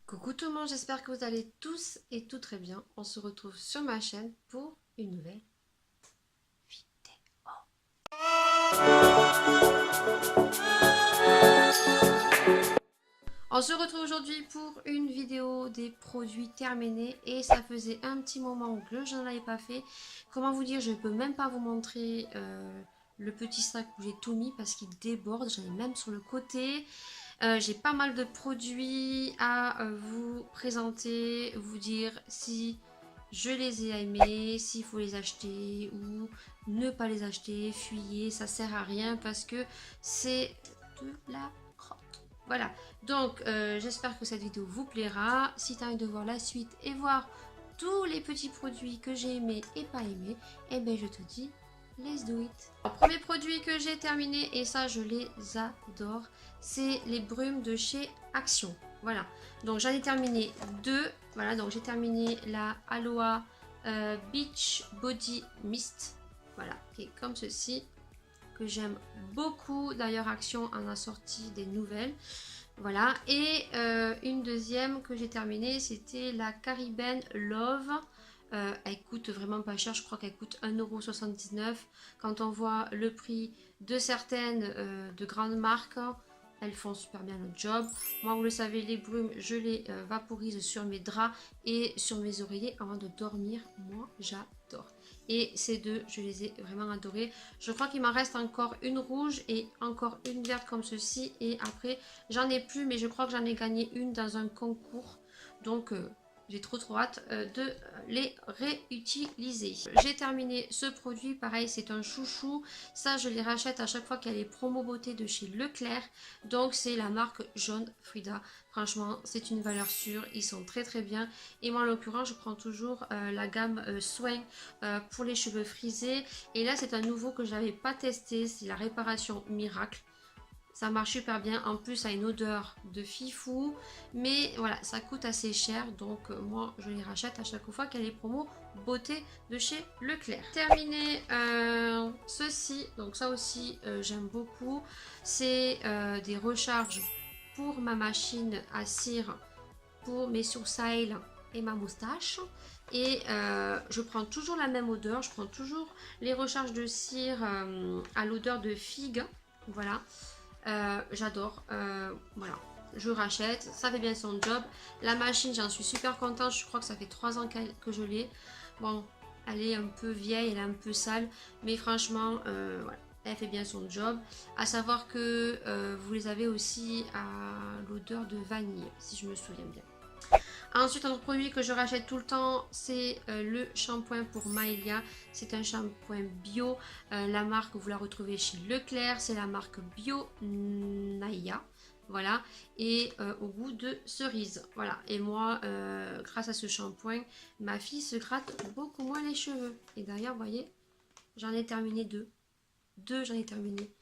Coucou tout le monde, j'espère que vous allez tous et tout très bien. On se retrouve sur ma chaîne pour une nouvelle vidéo. On se retrouve aujourd'hui pour une vidéo des produits terminés et ça faisait un petit moment que je n'en avais pas fait. Comment vous dire, je ne peux même pas vous montrer le petit sac où j'ai tout mis parce qu'il déborde, j'en ai même sur le côté. J'ai pas mal de produits à vous présenter, vous dire si je les ai aimés, s'il faut les acheter ou ne pas les acheter, fuyez, ça sert à rien parce que c'est de la crotte. Voilà, donc j'espère que cette vidéo vous plaira. Si tu as envie de voir la suite et voir tous les petits produits que j'ai aimés et pas aimés, eh bien je te dis let's do it. Le premier produit que j'ai terminé, et ça je les adore, c'est les brumes de chez Action. Voilà, donc j'en ai terminé deux. Voilà, donc j'ai terminé la Aloha Beach Body Mist. Voilà, qui est comme ceci, que j'aime beaucoup. D'ailleurs, Action en a sorti des nouvelles. Voilà, et une deuxième que j'ai terminée, c'était la Caribbean Love. Elle coûte vraiment pas cher, je crois qu'elle coûte 1,79 €. Quand on voit le prix de certaines de grandes marques, elles font super bien le job. Moi, vous le savez, les brumes, je les vaporise sur mes draps et sur mes oreillers avant de dormir. Moi, j'adore. Et ces deux, je les ai vraiment adorées. Je crois qu'il m'en reste encore une rouge et encore une verte comme ceci. Et après, j'en ai plus, mais je crois que j'en ai gagné une dans un concours. Donc, j'ai trop hâte de les réutiliser. J'ai terminé ce produit, pareil c'est un chouchou. Ça je les rachète à chaque fois qu'il y a les promos beauté de chez Leclerc. Donc c'est la marque Jaune Frida. Franchement c'est une valeur sûre, ils sont très très bien. Et moi en l'occurrence je prends toujours la gamme Soin pour les cheveux frisés. Et là c'est un nouveau que je n'avais pas testé, c'est la réparation miracle. Ça marche super bien, en plus ça a une odeur de fifou, mais voilà, ça coûte assez cher, donc moi je les rachète à chaque fois qu'il y a les promos beauté de chez Leclerc. Terminé ceci, donc ça aussi j'aime beaucoup, c'est des recharges pour ma machine à cire, pour mes sourcils et ma moustache. Et je prends toujours la même odeur, je prends toujours les recharges de cire à l'odeur de figue, voilà. J'adore, voilà, je rachète, ça fait bien son job. La machine, j'en suis super contente, je crois que ça fait 3 ans que je l'ai. Bon, elle est un peu vieille, elle est un peu sale, mais franchement, voilà, elle fait bien son job. À savoir que vous les avez aussi à l'odeur de vanille, si je me souviens bien. Ensuite, un autre produit que je rachète tout le temps, c'est le shampoing pour Maëlia. C'est un shampoing bio. La marque, vous la retrouvez chez Leclerc. C'est la marque Bio Naya. Voilà. Et au goût de cerise. Voilà. Et moi, grâce à ce shampoing, ma fille se gratte beaucoup moins les cheveux. Et d'ailleurs, vous voyez, j'en ai terminé deux. Deux, j'en ai terminé.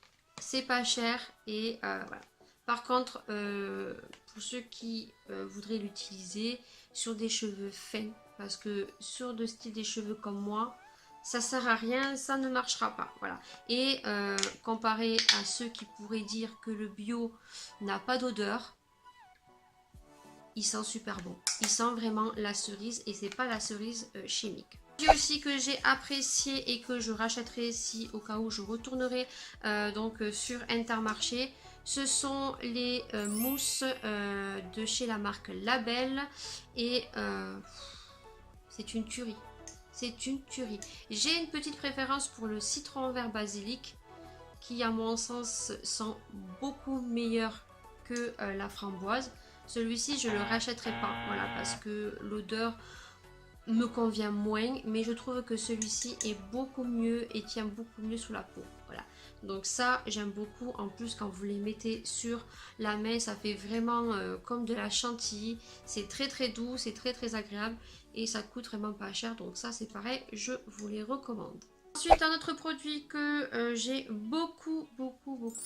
C'est pas cher. Et voilà. Par contre, pour ceux qui voudraient l'utiliser sur des cheveux fins, parce que sur de style des cheveux comme moi, ça sert à rien, ça ne marchera pas. Voilà. Et comparé à ceux qui pourraient dire que le bio n'a pas d'odeur, il sent super bon. Il sent vraiment la cerise et c'est pas la cerise chimique. Aussi que j'ai apprécié et que je rachèterai si au cas où je retournerai donc sur Intermarché, ce sont les mousses de chez la marque Label et c'est une tuerie. C'est une tuerie. J'ai une petite préférence pour le citron vert basilic qui à mon sens sent beaucoup meilleur que la framboise. Celui-ci je ne le rachèterai pas, voilà, parce que l'odeur me convient moins, mais je trouve que celui-ci est beaucoup mieux et tient beaucoup mieux sous la peau. Voilà, donc ça j'aime beaucoup. En plus quand vous les mettez sur la main, ça fait vraiment comme de la chantilly. C'est très très doux, c'est très très agréable et ça coûte vraiment pas cher. Donc ça c'est pareil, je vous les recommande. Ensuite, un autre produit que j'ai beaucoup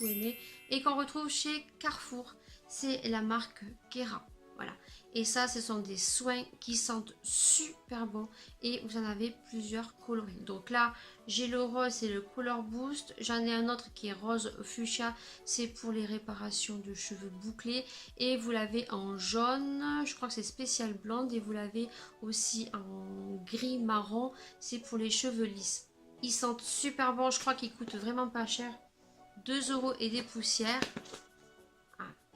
aimé et qu'on retrouve chez Carrefour, c'est la marque Kera. Voilà. Et ça, ce sont des soins qui sentent super bon. Et vous en avez plusieurs coloris. Donc là, j'ai le rose, c'est le Color Boost. J'en ai un autre qui est rose fuchsia. C'est pour les réparations de cheveux bouclés. Et vous l'avez en jaune. Je crois que c'est spécial blonde. Et vous l'avez aussi en gris marron. C'est pour les cheveux lisses. Ils sentent super bon. Je crois qu'ils coûtent vraiment pas cher. 2 € et des poussières.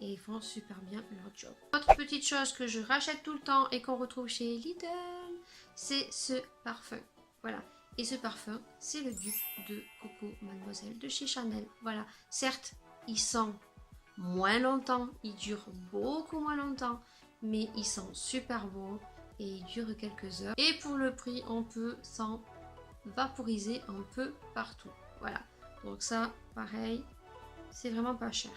Et ils font super bien leur job. Autre petite chose que je rachète tout le temps et qu'on retrouve chez Lidl, c'est ce parfum. Voilà. Et ce parfum, c'est le dupe de Coco Mademoiselle de chez Chanel. Voilà. Certes, il sent moins longtemps, il dure beaucoup moins longtemps, mais il sent super bon et il dure quelques heures. Et pour le prix, on peut s'en vaporiser un peu partout. Voilà. Donc ça, pareil, c'est vraiment pas cher.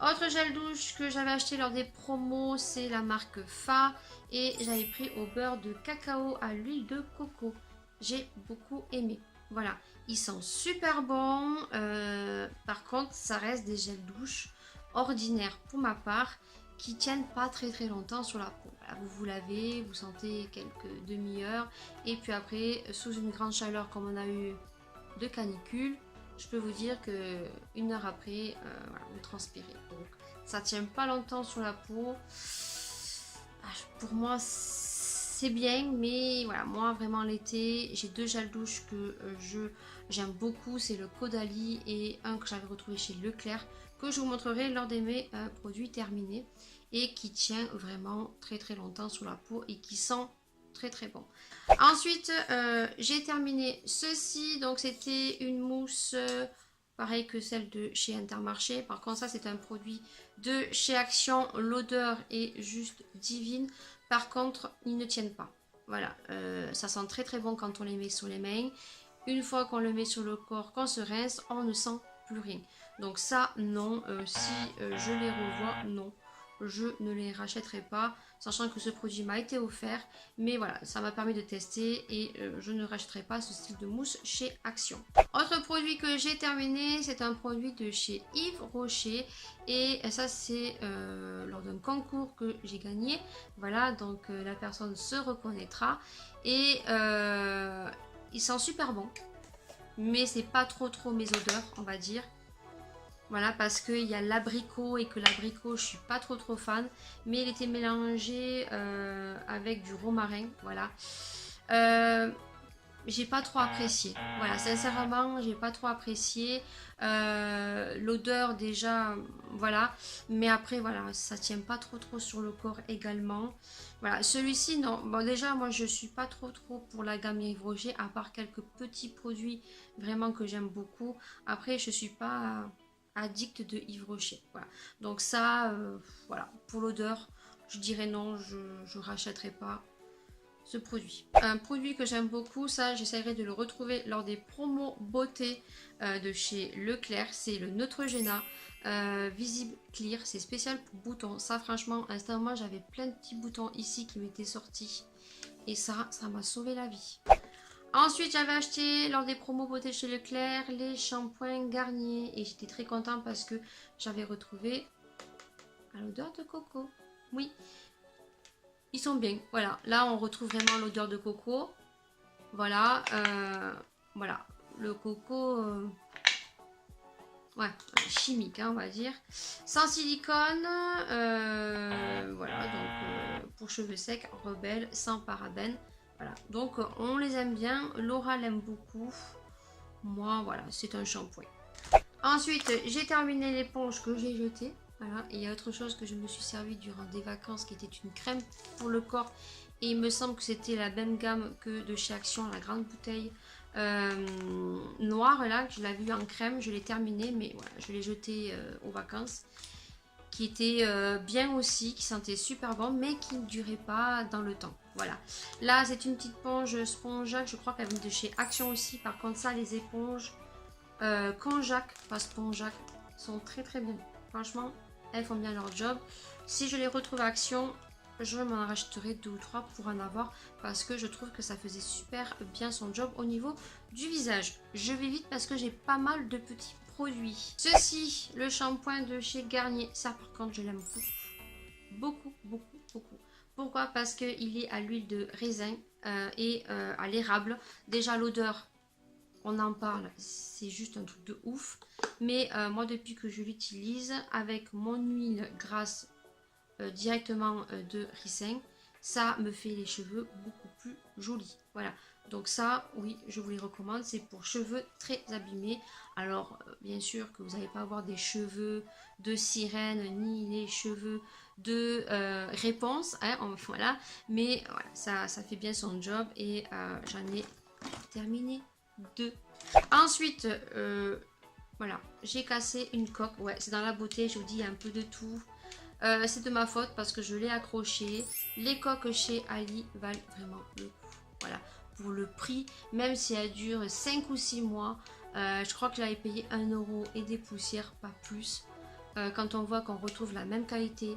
Autre gel douche que j'avais acheté lors des promos, c'est la marque Fa. Et j'avais pris au beurre de cacao à l'huile de coco. J'ai beaucoup aimé. Voilà, ils sont super bons. Par contre, ça reste des gels douche ordinaires pour ma part qui tiennent pas très longtemps sur la peau. Voilà, vous lavez, vous sentez quelques demi-heures. Et puis après, sous une grande chaleur comme on a eu de canicule, je peux vous dire que 1 heure après, voilà, vous transpirez. Donc, ça tient pas longtemps sur la peau. Pour moi, c'est bien, mais voilà, moi vraiment l'été, j'ai 2 gels douche que j'aime beaucoup. C'est le Caudalie et un que j'avais retrouvé chez Leclerc, que je vous montrerai lors de mes produits terminés et qui tient vraiment très longtemps sur la peau et qui sent très bon. Ensuite, j'ai terminé ceci. Donc, c'était une mousse pareil que celle de chez Intermarché. Par contre, ça, c'est un produit de chez Action. L'odeur est juste divine. Par contre, ils ne tiennent pas. Voilà, ça sent très bon quand on les met sur les mains. Une fois qu'on le met sur le corps, qu'on se rince, on ne sent plus rien. Donc ça, non. Si je les revois, non. Je ne les rachèterai pas, sachant que ce produit m'a été offert. Mais voilà, ça m'a permis de tester et je ne rachèterai pas ce style de mousse chez Action. Autre produit que j'ai terminé, c'est un produit de chez Yves Rocher. Et ça, c'est lors d'un concours que j'ai gagné. Voilà, donc la personne se reconnaîtra. Et il sent super bon. Mais c'est pas trop mes odeurs, on va dire. Voilà, parce qu'il y a l'abricot et que l'abricot, je suis pas trop fan. Mais il était mélangé avec du romarin. Voilà. J'ai pas trop apprécié. Voilà, sincèrement, j'ai pas trop apprécié. L'odeur déjà, voilà. Mais après, voilà, ça tient pas trop sur le corps également. Voilà, celui-ci, non. Bon, déjà, moi, je suis pas trop pour la gamme Yves Rocher, à part quelques petits produits vraiment que j'aime beaucoup. Après, je suis pas addict de Yves Rocher. Voilà. Donc ça, voilà, pour l'odeur, je dirais non, je rachèterai pas ce produit. Un produit que j'aime beaucoup, ça j'essaierai de le retrouver lors des promos beauté de chez Leclerc, c'est le Neutrogena Visible Clear, c'est spécial pour boutons. Ça franchement, à un moment j'avais plein de petits boutons ici qui m'étaient sortis et ça m'a sauvé la vie. Ensuite, j'avais acheté lors des promos beauté chez Leclerc les shampoings Garnier et j'étais très contente parce que j'avais retrouvé à l'odeur de coco. Oui, ils sont bien. Voilà, là on retrouve vraiment l'odeur de coco. Voilà, voilà, le coco, ouais, chimique, hein, on va dire. Sans silicone, voilà, donc pour cheveux secs, Rebelle, sans parabènes. Voilà, donc on les aime bien. Laura l'aime beaucoup. Moi, voilà, c'est un shampoing. Ensuite, j'ai terminé l'éponge que j'ai jetée. Voilà, et il y a autre chose que je me suis servi durant des vacances qui était une crème pour le corps. Et il me semble que c'était la même gamme que de chez Action, la grande bouteille noire là, que je l'avais eu en crème. Je l'ai terminée, mais voilà, je l'ai jetée aux vacances. Qui était bien aussi, qui sentait super bon, mais qui ne durait pas dans le temps. Voilà. Là, c'est une petite éponge Spongeac, je crois qu'elle vient de chez Action aussi. Par contre, ça, les éponges Conjac, pas Spongeac, sont très bien. Franchement, elles font bien leur job. Si je les retrouve à Action, je m'en rachèterai 2 ou 3 pour en avoir parce que je trouve que ça faisait super bien son job au niveau du visage. Je vais vite parce que j'ai pas mal de petits produits. Ceci, le shampoing de chez Garnier, ça par contre je l'aime beaucoup. beaucoup, beaucoup, beaucoup. Pourquoi? Parce qu'il est à l'huile de raisin et à l'érable. Déjà l'odeur, on en parle, c'est juste un truc de ouf. Mais moi depuis que je l'utilise avec mon huile grasse directement de ricin, ça me fait les cheveux beaucoup plus jolis. Voilà, donc ça, oui, je vous les recommande. C'est pour cheveux très abîmés. Alors, bien sûr que vous n'allez pas avoir des cheveux de sirène, ni les cheveux de réponse, hein, voilà. Mais voilà, ça fait bien son job et j'en ai terminé deux. Ensuite, voilà, j'ai cassé une coque. Ouais, c'est dans la beauté, je vous dis, il y a un peu de tout. C'est de ma faute parce que je l'ai accroché. Les coques chez Ali valent vraiment le coup. Voilà, pour le prix, même si elle dure 5 ou 6 mois, je crois que j'avais payé 1 euro et des poussières, pas plus. Quand on voit qu'on retrouve la même qualité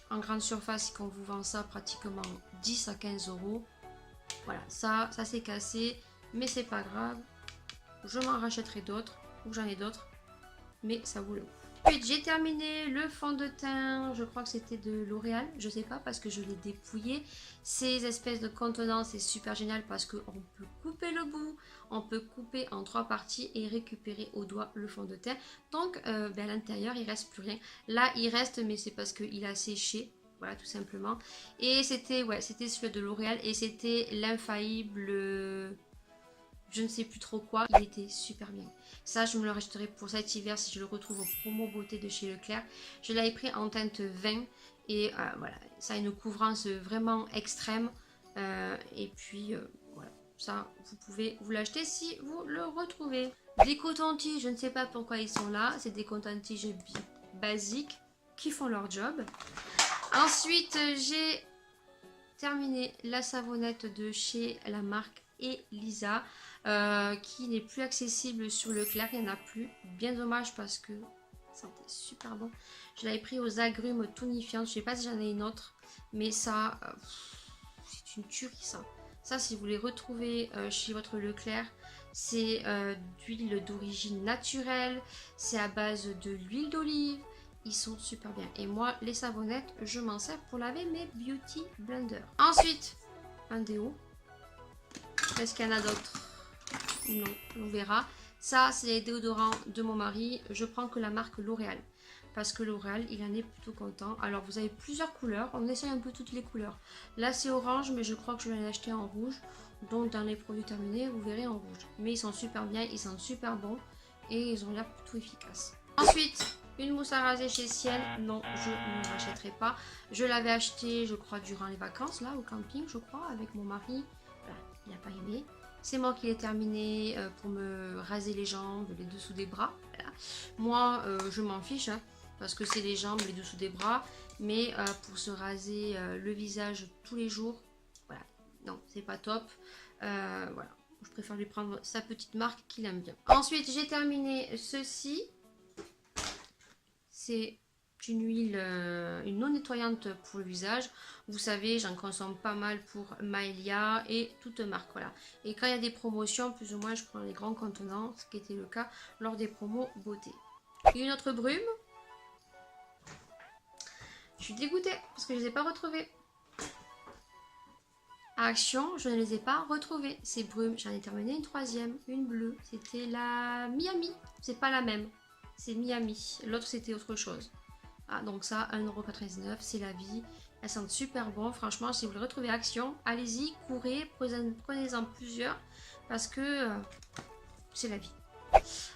en grande surface et qu'on vous vend ça pratiquement 10 à 15 euros, voilà, ça s'est cassé, mais c'est pas grave. Je m'en rachèterai d'autres, ou j'en ai d'autres, mais ça vaut le coup. Ensuite, j'ai terminé le fond de teint, je crois que c'était de L'Oréal, je sais pas parce que je l'ai dépouillé. Ces espèces de contenants, c'est super génial parce qu'on peut couper le bout, on peut couper en 3 parties et récupérer au doigt le fond de teint. Donc à l'intérieur, il reste plus rien. Là, il reste, mais c'est parce qu'il a séché. Voilà, tout simplement. Et c'était celui de L'Oréal et c'était l'infaillible... Je ne sais plus trop quoi, il était super bien. Ça, je me le rachèterai pour cet hiver si je le retrouve au promo beauté de chez Leclerc. Je l'avais pris en teinte 20 et voilà, ça a une couvrance vraiment extrême. Et puis voilà, ça, vous pouvez vous l'acheter si vous le retrouvez. Des cotons-tiges, je ne sais pas pourquoi ils sont là. C'est des cotons-tiges basiques qui font leur job. Ensuite, j'ai terminé la savonnette de chez la marque Elisa qui n'est plus accessible sur Leclerc, il n'y en a plus, bien dommage parce que ça sentait super bon. Je l'avais pris aux agrumes tonifiantes, je sais pas si j'en ai une autre, mais ça c'est une tuerie ça. Ça, si vous les retrouvez chez votre Leclerc, c'est d'huile d'origine naturelle, c'est à base de l'huile d'olive. Ils sont super bien. Et moi, les savonnettes, je m'en sers pour laver mes beauty blenders. Ensuite, un déo. Est-ce qu'il y en a d'autres? Non, on verra. Ça, c'est les déodorants de mon mari. Je prends que la marque L'Oréal. Parce que L'Oréal, il en est plutôt content. Alors, vous avez plusieurs couleurs. On essaye un peu toutes les couleurs. Là, c'est orange, mais je crois que je vais l'acheter en rouge. Donc, dans les produits terminés, vous verrez en rouge. Mais ils sont super bien, ils sentent super bons. Et ils ont l'air plutôt efficaces. Ensuite, une mousse à raser chez Ciel. Non, je ne rachèterai pas. Je l'avais acheté, je crois, durant les vacances, là, au camping, je crois, avec mon mari. Voilà, il n'a pas aimé. C'est moi qui l'ai terminé pour me raser les jambes, les dessous des bras. Voilà. Moi, je m'en fiche, hein, parce que c'est les jambes, les dessous des bras. Mais pour se raser le visage tous les jours, voilà, non, c'est pas top. Voilà, je préfère lui prendre sa petite marque qu'il aime bien. Ensuite, j'ai terminé ceci. C'est une huile, une non nettoyante pour le visage. Vous savez, j'en consomme pas mal pour Maëlia et toute marque, voilà. Et quand il y a des promotions, plus ou moins, je prends les grands contenants, ce qui était le cas lors des promos beauté. Une autre brume. Je suis dégoûtée parce que je ne les ai pas retrouvées. À Action, je ne les ai pas retrouvées. Ces brumes, j'en ai terminé une troisième, une bleue. C'était la Miami. C'est pas la même. C'est Miami. L'autre, c'était autre chose. Ah, donc ça, 1,99€, c'est la vie. Elles sentent super bon. Franchement, si vous les retrouvez à Action, allez-y, courez, prenez-en plusieurs parce que c'est la vie.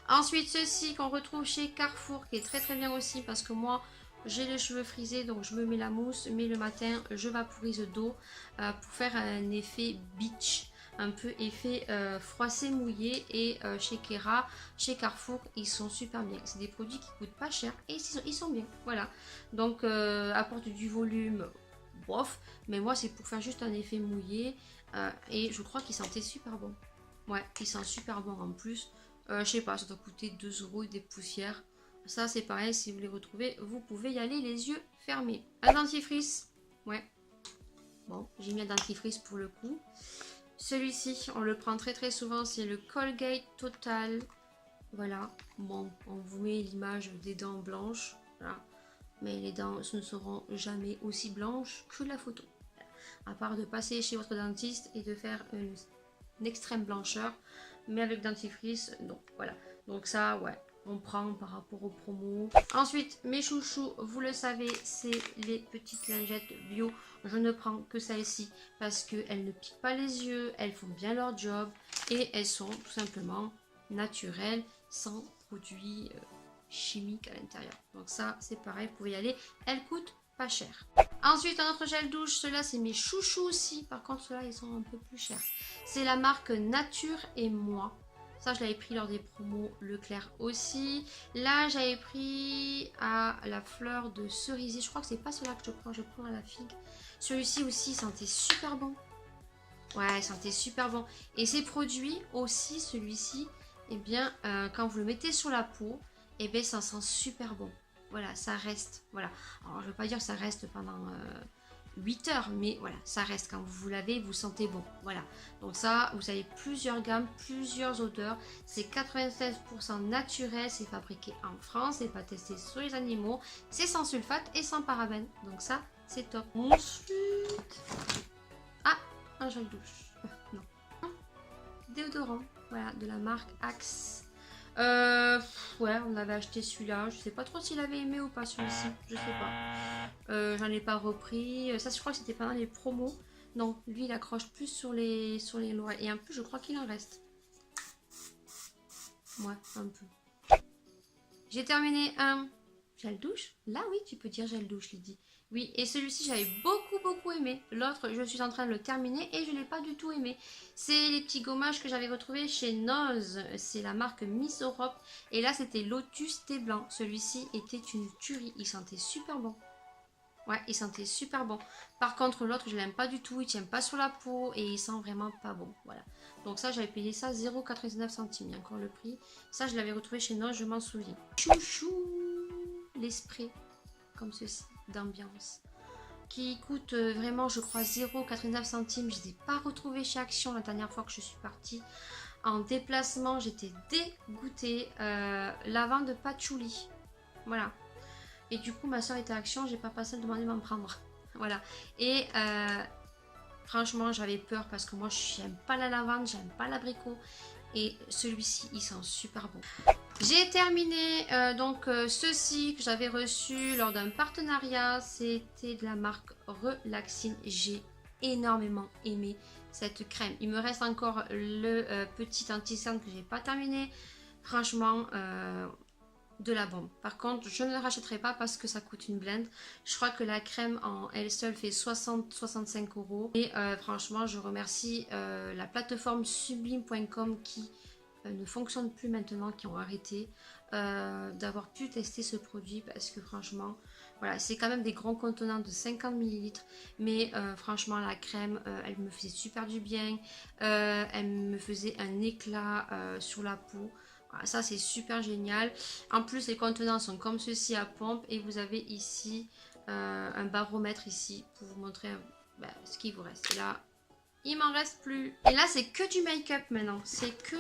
Ensuite, ceci qu'on retrouve chez Carrefour, qui est très très bien aussi parce que moi, j'ai les cheveux frisés, donc je me mets la mousse, mais le matin, je vaporise d'eau pour faire un effet beach, un peu effet froissé mouillé. Et chez Kera, chez Carrefour, ils sont super bien. C'est des produits qui coûtent pas cher et ils sont bien. Voilà. Donc, apporte du volume, bof. Mais moi, c'est pour faire juste un effet mouillé. Et je crois qu'ils sentaient super bon. Ouais, ils sentent super bon en plus. Je sais pas, ça doit coûter 2€ et des poussières. Ça, c'est pareil, si vous les retrouvez, vous pouvez y aller les yeux fermés. Un dentifrice. Ouais. Bon, j'ai mis un dentifrice pour le coup. Celui-ci, on le prend très très souvent, c'est le Colgate Total. Voilà. Bon, on vous met l'image des dents blanches. Voilà. mais les dents ne seront jamais aussi blanches que la photo. À part de passer chez votre dentiste et de faire une extrême blancheur, mais avec dentifrice, non, voilà. Donc ça, ouais, on prend par rapport aux promos. Ensuite, mes chouchous, vous le savez, c'est les petites lingettes bio. Je ne prends que celles-ci parce qu'elles ne piquent pas les yeux, elles font bien leur job et elles sont tout simplement naturelles, sans produits chimiques à l'intérieur. Donc ça, c'est pareil, vous pouvez y aller. Elles coûtent pas cher. Ensuite, un autre gel douche, ceux-là, c'est mes chouchous aussi. Par contre, ceux-là, ils sont un peu plus chers. C'est la marque Nature et Moi. Ça, je l'avais pris lors des promos Leclerc aussi. Là, j'avais pris à la fleur de cerisier. Je crois que c'est pas celui-là que je prends à la figue. Celui-ci aussi, il sentait super bon. Ouais, il sentait super bon. Et ces produits aussi, celui-ci, eh bien, quand vous le mettez sur la peau, eh bien, ça sent super bon. Voilà, ça reste. Voilà. Alors, je ne veux pas dire que ça reste pendant 8 heures, mais voilà, ça reste. Quand vous lavez, vous sentez bon. Voilà. Donc ça, vous avez plusieurs gammes, plusieurs odeurs. C'est 96% naturel, c'est fabriqué en France, c'est pas testé sur les animaux, c'est sans sulfate et sans parabènes. Donc ça, c'est top. Ensuite... Ah, un gel douche. Non. Déodorant, voilà, de la marque Axe. Ouais, on avait acheté celui-là. Je sais pas trop s'il avait aimé ou pas celui-ci. Je sais pas. J'en ai pas repris. Ça, je crois que c'était pendant les promos. Non, lui, il accroche plus sur les l'oreille. Et un peu, je crois qu'il en reste. Ouais, un peu. J'ai terminé un gel douche. Là, oui, tu peux dire gel douche, Lydie. Oui, et celui-ci, j'avais beaucoup aimé. L'autre, je suis en train de le terminer et je ne l'ai pas du tout aimé. C'est les petits gommages que j'avais retrouvés chez Noz. C'est la marque Miss Europe. Et là, c'était Lotus Thé Blanc. Celui-ci était une tuerie. Il sentait super bon. Ouais, il sentait super bon. Par contre, l'autre, je l'aime pas du tout. Il tient pas sur la peau et il sent vraiment pas bon. Voilà. Donc ça, j'avais payé ça 0,99 centimes. Il y a encore le prix. Ça, je l'avais retrouvé chez Noz, je m'en souviens. Chouchou, les sprays comme ceci d'ambiance qui coûte vraiment, je crois, 0,99 centimes. Je ne les ai pas retrouvés chez Action la dernière fois que je suis partie en déplacement. J'étais dégoûtée. Lavande de patchouli, voilà. Et du coup, ma soeur était à Action, j'ai pas passé à demander de m'en prendre. Voilà. Et franchement, j'avais peur parce que moi, j'aime pas la lavande, j'aime pas l'abricot. Et celui-ci, il sent super bon. J'ai terminé ceci que j'avais reçu lors d'un partenariat. C'était de la marque Relaxine. J'ai énormément aimé cette crème. Il me reste encore le petit anti-cerne que j'ai pas terminé. Franchement, de la bombe. Par contre, je ne le rachèterai pas parce que ça coûte une blinde. Je crois que la crème en elle seule fait 60-65 €. Et franchement, je remercie la plateforme sublime.com qui ne fonctionne plus maintenant, qui ont arrêté d'avoir pu tester ce produit parce que franchement, voilà, c'est quand même des grands contenants de 50 ml. Mais franchement, la crème, elle me faisait super du bien. Elle me faisait un éclat sur la peau. Voilà, ça c'est super génial. En plus les contenants sont comme ceci à pompe et vous avez ici un baromètre ici pour vous montrer ce qu'il vous reste. Et là il m'en reste plus. Et là c'est que du make-up maintenant. C'est que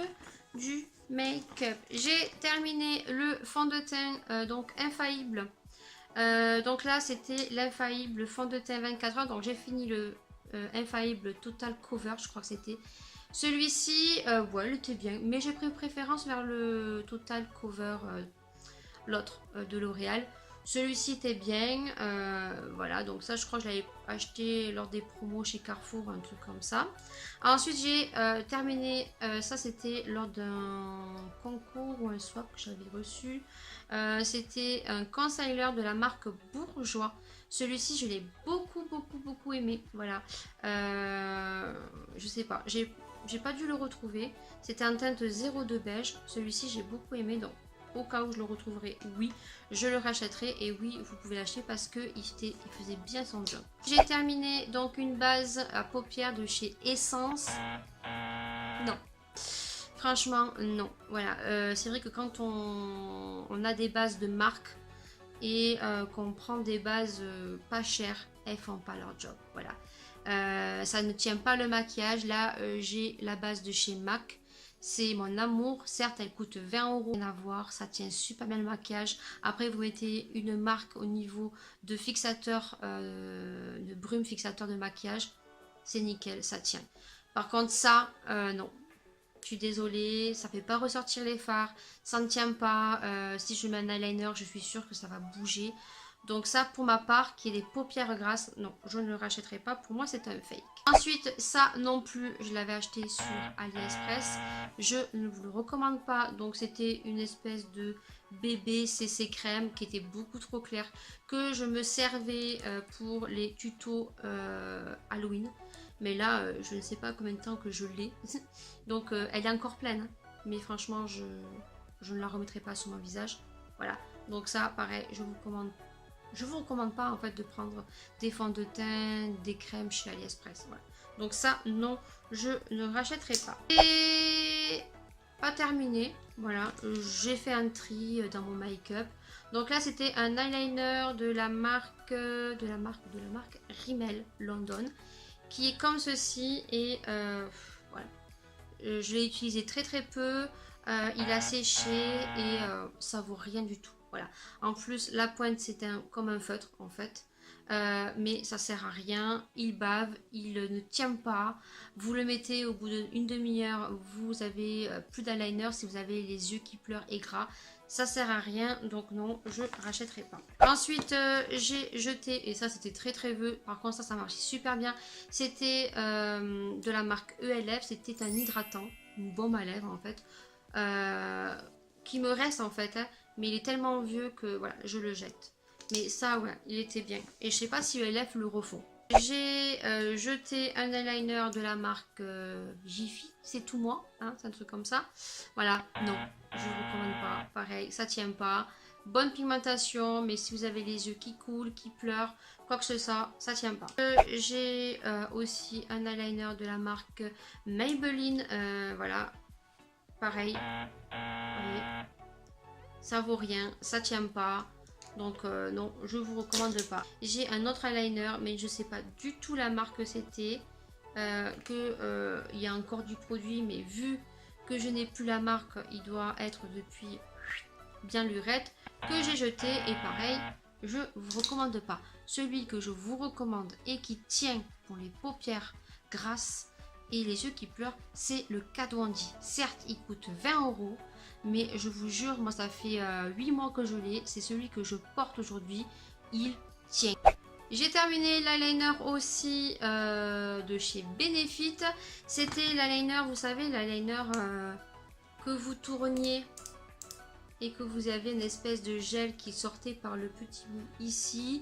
du make-up. J'ai terminé le fond de teint donc infaillible. Donc là c'était l'infaillible fond de teint 24 heures. Donc j'ai fini le infaillible total cover, je crois que c'était. Celui-ci, ouais, il était bien, mais j'ai pris préférence vers le Total Cover, l'autre de L'Oréal. Celui-ci était bien, voilà, donc ça je crois que je l'avais acheté lors des promos chez Carrefour, un truc comme ça. Ensuite j'ai terminé, ça c'était lors d'un concours ou un swap que j'avais reçu. C'était un concealer de la marque Bourjois. Celui-ci je l'ai beaucoup aimé, voilà. Je sais pas, j'ai pas dû le retrouver. C'était en teinte 02 beige. Celui-ci, j'ai beaucoup aimé. Donc, au cas où je le retrouverai, oui, je le rachèterai. Et oui, vous pouvez l'acheter parce qu'il faisait bien son job. J'ai terminé donc une base à paupières de chez Essence. Non. Franchement, non. Voilà. C'est vrai que quand on a des bases de marque et qu'on prend des bases pas chères, elles font pas leur job. Voilà. Ça ne tient pas le maquillage. Là, j'ai la base de chez MAC. c'est mon amour. Certes, elle coûte 20 €. Rien à voir, ça tient super bien le maquillage. Après, vous mettez une marque au niveau de fixateur, de brume fixateur de maquillage. C'est nickel, ça tient. Par contre, ça, non. Je suis désolée, ça fait pas ressortir les fards, ça ne tient pas. Si je mets un eyeliner, je suis sûre que ça va bouger. Donc ça, pour ma part, qui est des paupières grasses, non, je ne le rachèterai pas. Pour moi, c'est un fake. Ensuite, ça non plus, je l'avais acheté sur AliExpress. Je ne vous le recommande pas. Donc c'était une espèce de bébé CC crème qui était beaucoup trop clair, que je me servais pour les tutos Halloween. Mais là, je ne sais pas combien de temps que je l'ai. Donc, elle est encore pleine. Hein. Mais franchement, je ne la remettrai pas sur mon visage. Voilà. Donc ça, pareil, je vous recommande pas en fait de prendre des fonds de teint, des crèmes chez AliExpress. Voilà. Donc ça, non, je ne rachèterai pas. Et pas terminé. Voilà, j'ai fait un tri dans mon make-up. Donc là, c'était un eyeliner de la marque Rimmel London, qui est comme ceci et voilà. Je l'ai utilisé très très peu, il a séché et ça vaut rien du tout. Voilà. En plus, la pointe c'est comme un feutre en fait. Mais ça sert à rien, il bave, il ne tient pas. Vous le mettez au bout d'une demi-heure, vous avez plus d'eyeliner. Si vous avez les yeux qui pleurent et gras, ça sert à rien, donc non, je rachèterai pas. Ensuite, j'ai jeté, et ça c'était très très vieux, par contre ça marchait super bien. C'était de la marque ELF, c'était un hydratant, une baume à lèvres en fait, qui me reste en fait, hein, mais il est tellement vieux que voilà, je le jette. Mais ça, ouais, il était bien. Et je sais pas si ELF le refont. J'ai jeté un eyeliner de la marque Jiffy, c'est tout moi, hein, c'est un truc comme ça. Voilà, non, je ne recommande pas. Pareil, ça tient pas. Bonne pigmentation, mais si vous avez les yeux qui coulent, qui pleurent, quoi que ce soit, ça tient pas. J'ai aussi un eyeliner de la marque Maybelline, voilà, pareil. Voyez, ça vaut rien, ça tient pas. Donc non, je vous recommande pas. J'ai un autre eyeliner, mais je sais pas du tout la marque que c'était. Il y a encore du produit, mais vu que je n'ai plus la marque, il doit être depuis bien lurette, que j'ai jeté. Et pareil, je vous recommande pas. Celui que je vous recommande et qui tient pour les paupières grasses et les yeux qui pleurent, c'est le Kat Von D. Certes, il coûte 20 €. Mais je vous jure, moi ça fait 8 mois que je l'ai. C'est celui que je porte aujourd'hui. Il tient. J'ai terminé l'eyeliner aussi de chez Benefit. C'était l'eyeliner, vous savez, l'eyeliner que vous tourniez et que vous avez une espèce de gel qui sortait par le petit bout ici.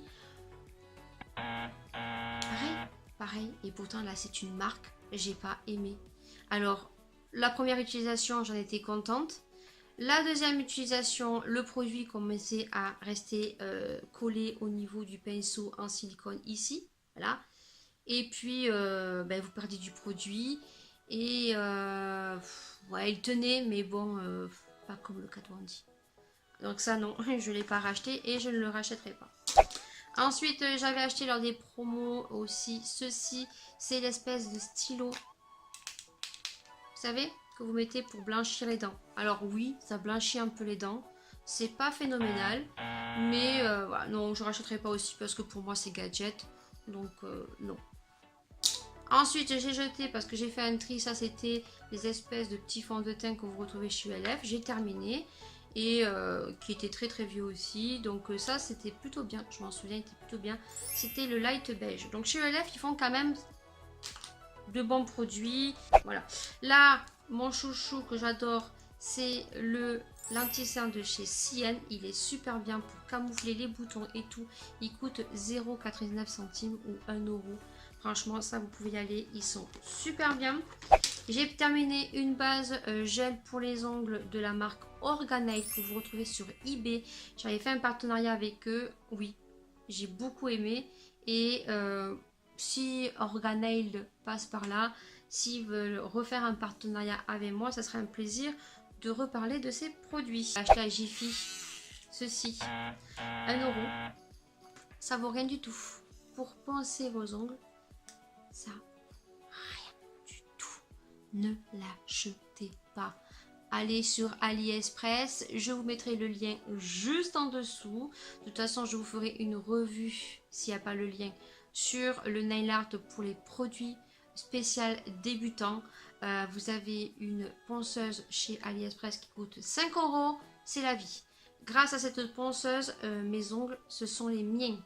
Pareil. Et pourtant là c'est une marque, j'ai pas aimé. Alors, la première utilisation, j'en étais contente. La deuxième utilisation, le produit commençait à rester collé au niveau du pinceau en silicone ici. Voilà. Et puis, vous perdez du produit. Et ouais, il tenait, mais bon, pas comme le Kat Von D. Donc ça, non, je ne l'ai pas racheté et je ne le rachèterai pas. Ensuite, j'avais acheté lors des promos aussi ceci. C'est l'espèce de stylo. Vous savez, que vous mettez pour blanchir les dents. Alors oui, ça blanchit un peu les dents. C'est pas phénoménal. Mais voilà, non, je rachèterai pas aussi parce que pour moi c'est gadget. Donc non. Ensuite, j'ai jeté parce que j'ai fait un tri. Ça, c'était les espèces de petits fonds de teint que vous retrouvez chez ELF. J'ai terminé. Et qui était très très vieux aussi. Donc ça, c'était plutôt bien. Je m'en souviens, il était plutôt bien. C'était le light beige. Donc chez ELF, ils font quand même de bons produits. Voilà. Là, mon chouchou que j'adore, c'est le l'anti-cerne de chez Cien. Il est super bien pour camoufler les boutons et tout. Il coûte 0,99 centimes ou 1 €. Franchement, ça vous pouvez y aller. Ils sont super bien. J'ai terminé une base gel pour les ongles de la marque Organelle que vous retrouvez sur eBay. J'avais fait un partenariat avec eux. Oui, j'ai beaucoup aimé. Et si Organelle passe par là, s'ils veulent refaire un partenariat avec moi, ça serait un plaisir de reparler de ces produits. J'ai acheté à Jiffy ceci, 1 €. Ça vaut rien du tout. Pour poncer vos ongles, ça, rien du tout. Ne l'achetez pas, allez sur AliExpress, je vous mettrai le lien juste en dessous. De toute façon, je vous ferai une revue, s'il n'y a pas le lien, sur le nail art pour les produits spécial débutants. Vous avez une ponceuse chez AliExpress qui coûte 5 €, c'est la vie. Grâce à cette ponceuse, mes ongles, ce sont les miens.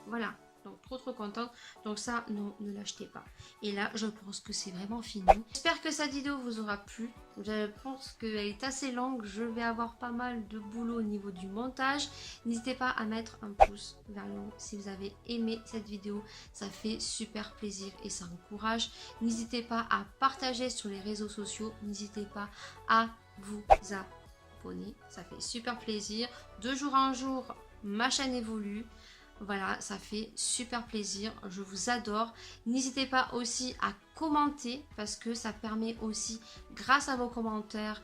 Voilà. Donc trop contente. Donc ça, non, ne l'achetez pas. Et là, je pense que c'est vraiment fini. J'espère que cette vidéo vous aura plu. Je pense qu'elle est assez longue. Je vais avoir pas mal de boulot au niveau du montage. N'hésitez pas à mettre un pouce vers le haut si vous avez aimé cette vidéo. Ça fait super plaisir et ça encourage. N'hésitez pas à partager sur les réseaux sociaux. N'hésitez pas à vous abonner. Ça fait super plaisir. De jour en jour, ma chaîne évolue. Voilà, ça fait super plaisir, je vous adore. N'hésitez pas aussi à commenter parce que ça permet aussi, grâce à vos commentaires,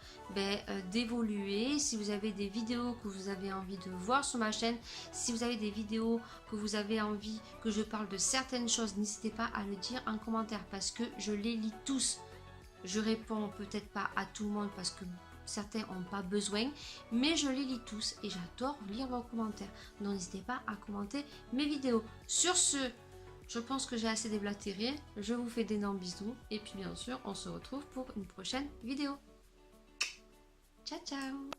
d'évoluer. Si vous avez des vidéos que vous avez envie de voir sur ma chaîne, si vous avez des vidéos que vous avez envie que je parle de certaines choses, n'hésitez pas à le dire en commentaire parce que je les lis tous. Je réponds peut-être pas à tout le monde parce que certains n'ont pas besoin, mais je les lis tous et j'adore lire vos commentaires. Donc n'hésitez pas à commenter mes vidéos. Sur ce, je pense que j'ai assez déblatéré. Je vous fais d'énormes bisous et puis bien sûr, on se retrouve pour une prochaine vidéo. Ciao ciao.